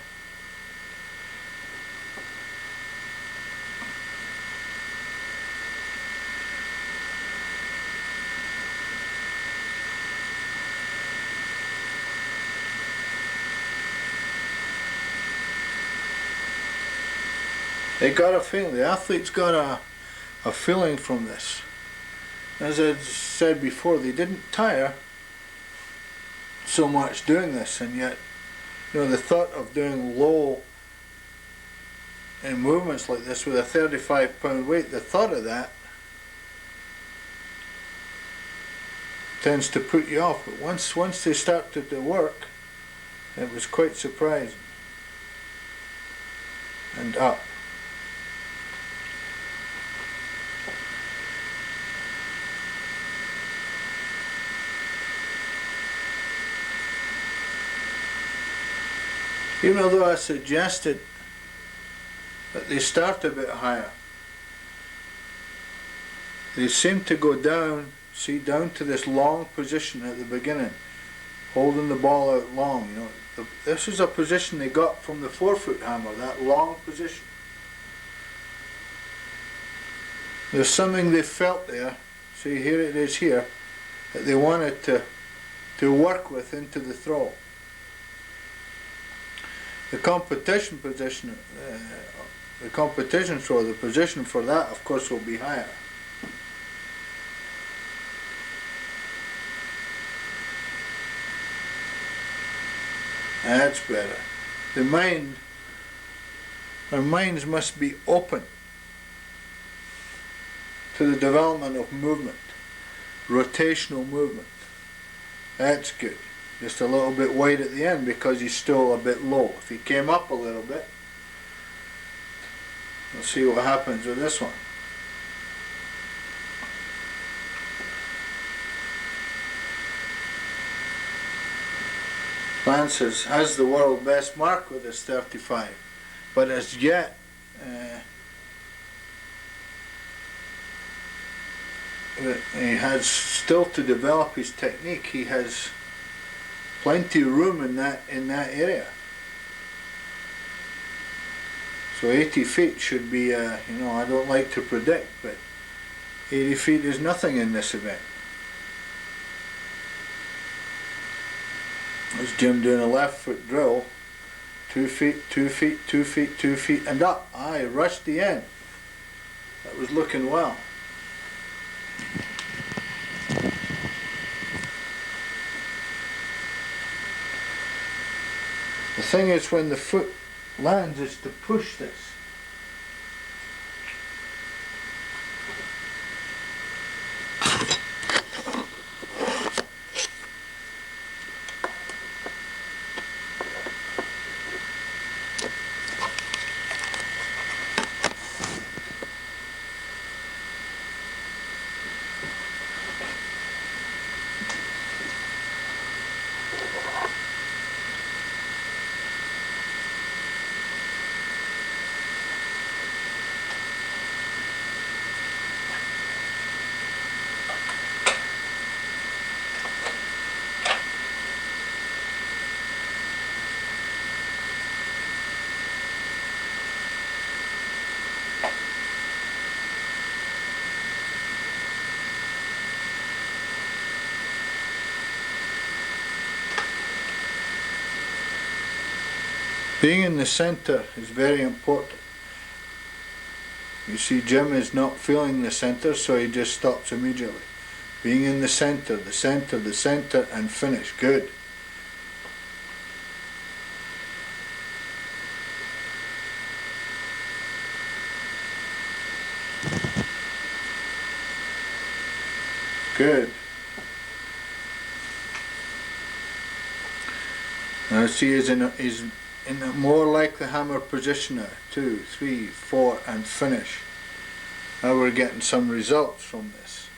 They got a feeling, the athletes got a feeling from this. As I said before, they didn't tire so much doing this, and yet, you know, the thought of doing low in movements like this with a 35-pound weight, the thought of that tends to put you off. But once they started to work, it was quite surprising. And up. Even though I suggested that they start a bit higher, they seem to go down, see, down to this long position at the beginning, holding the ball out long. You know, this is a position they got from the 4-foot hammer, that long position. There's something they felt there, see, here it is here, that they wanted to work with into the throw. The competition position, the competition throw, the position for that, of course, will be higher. That's better. Our minds must be open to the development of movement, rotational movement. That's good. Just a little bit wide at the end because he's still a bit low. If he came up a little bit, we'll see what happens with this one. Lance has the world best mark with his 35, but as yet he has still to develop his technique. He has plenty of room in that area. So 80 feet should be, you know, I don't like to predict, but 80 feet is nothing in this event. There's Jim doing a left foot drill. 2 feet, 2 feet, 2 feet, 2 feet, and up. I rushed the end. That was looking well. thing is, when the foot lands, is to push this. Being in the center is very important. You see, Jim is not feeling the center, so he just stops immediately. Being in the center, the center, the center, and finish. Good. Good. Now see, he's in a more like the hammer position now. 2, 3, 4, and finish. Now we're getting some results from this.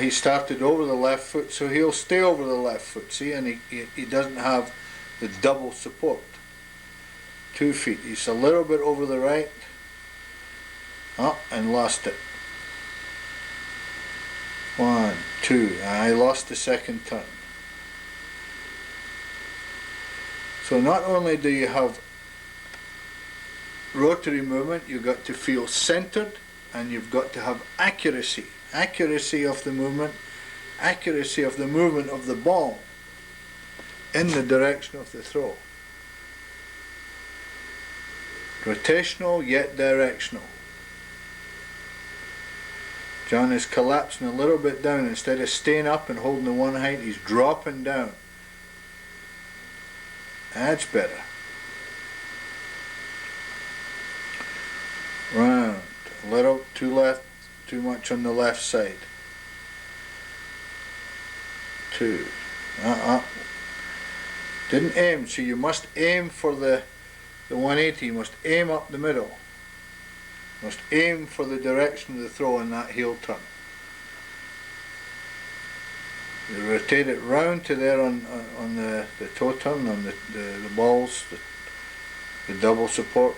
He started over the left foot, so he'll stay over the left foot, see, and he doesn't have the double support. 2 feet. He's a little bit over the right. And lost it. 1, 2. I lost the second turn. So not only do you have rotary movement, you've got to feel centered, and you've got to have accuracy. Accuracy of the movement, accuracy of the movement of the ball in the direction of the throw. Rotational yet directional. John is collapsing a little bit down. Instead of staying up and holding the one height, he's dropping down. That's better. Round. A little too left, too much on the left side. 2. Didn't aim, so you must aim for the 180. You must aim up the middle. You must aim for the direction of the throw in that heel turn. You rotate it round to there on the toe turn, on the balls, the double support.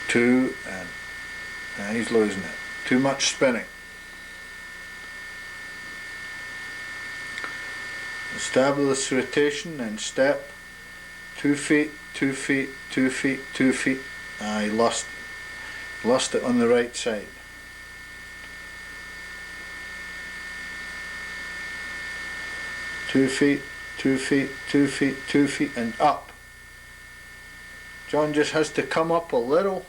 2, and he's losing it. Too much spinning. Establish rotation and step. 2 feet, 2 feet, 2 feet, 2 feet. He lost it on the right side. Two feet, 2 feet, 2 feet, 2 feet, and up. John just has to come up a little.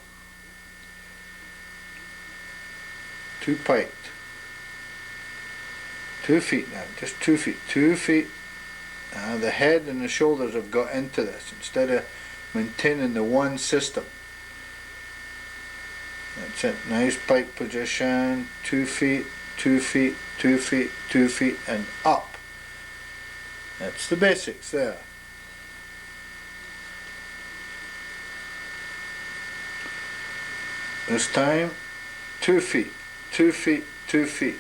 Too piked. 2 feet now, just 2 feet, 2 feet. The head and the shoulders have got into this instead of maintaining the one system. That's it. Nice pike position. 2 feet, 2 feet, 2 feet, 2 feet, and up. That's the basics there. This time, 2 feet, 2 feet, 2 feet.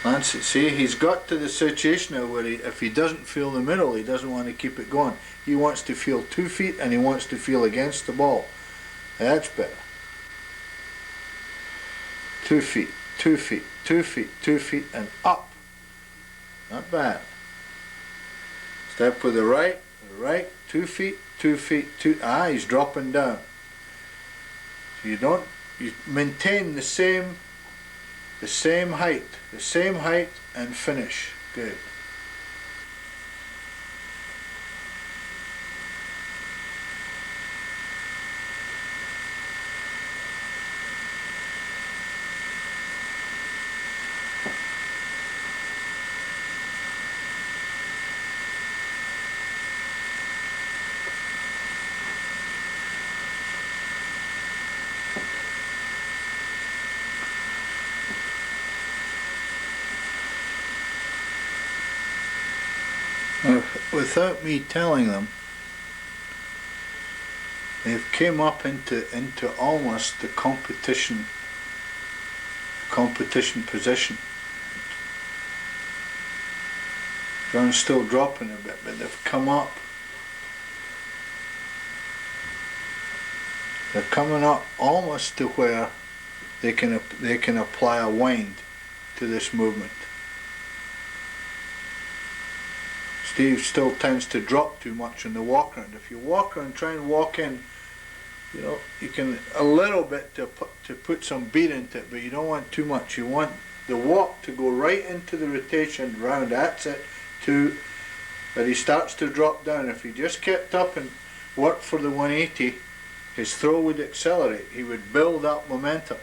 That's it. See, he's got to the situation now where if he doesn't feel the middle, he doesn't want to keep it going. He wants to feel 2 feet, and he wants to feel against the ball. That's better. 2 feet, 2 feet, 2 feet, 2 feet, and up. Not bad. Step with the right, 2 feet, 2 feet, 2. He's dropping down. So you maintain the same height, and finish. Good. without me telling them, they've came up into almost the competition position. John's still dropping a bit, but they've come up. They're coming up almost to where they can apply a wind to this movement. Steve still tends to drop too much in the walk around. If you walk around, try and walk in, you know, you can a little bit to put some beat into it, but you don't want too much. You want the walk to go right into the rotation round. That's it. But he starts to drop down. If he just kept up and worked for the 180, his throw would accelerate. He would build up momentum.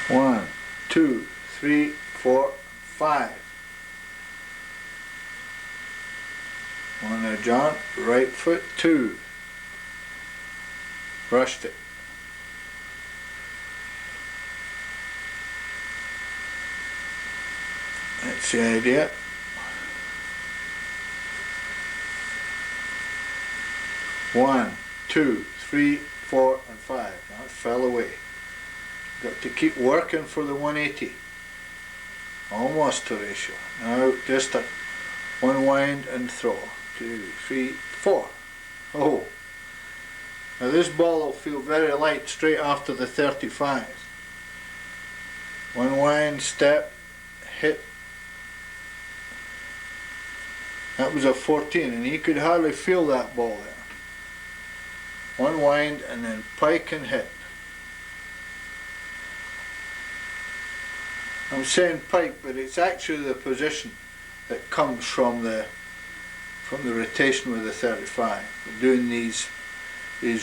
One, two, three, four, five. One there, John. Right foot, two. Brushed it. That's the idea. One, two, three, four, and five. Now it fell away. Got to keep working for the 180. Almost Horatio. Now just a one wind and throw. 2, 3, 4. Oh. Now this ball will feel very light straight after the 35. One wind, step, hit. That was a 14, and he could hardly feel that ball there. One wind and then pike and hit. I'm saying pike, but it's actually the position that comes from the rotation with the 35. We're doing these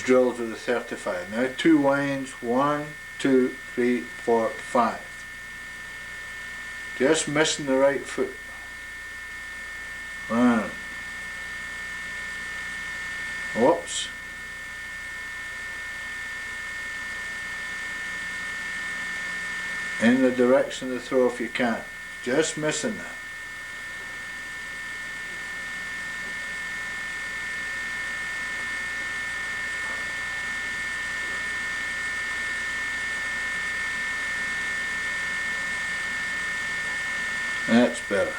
drills with the 35. Now two winds, 1, 2, 3, 4, 5. Just missing the right foot. One. Whoops. In the direction of the throw if you can. Just missing that. That's better.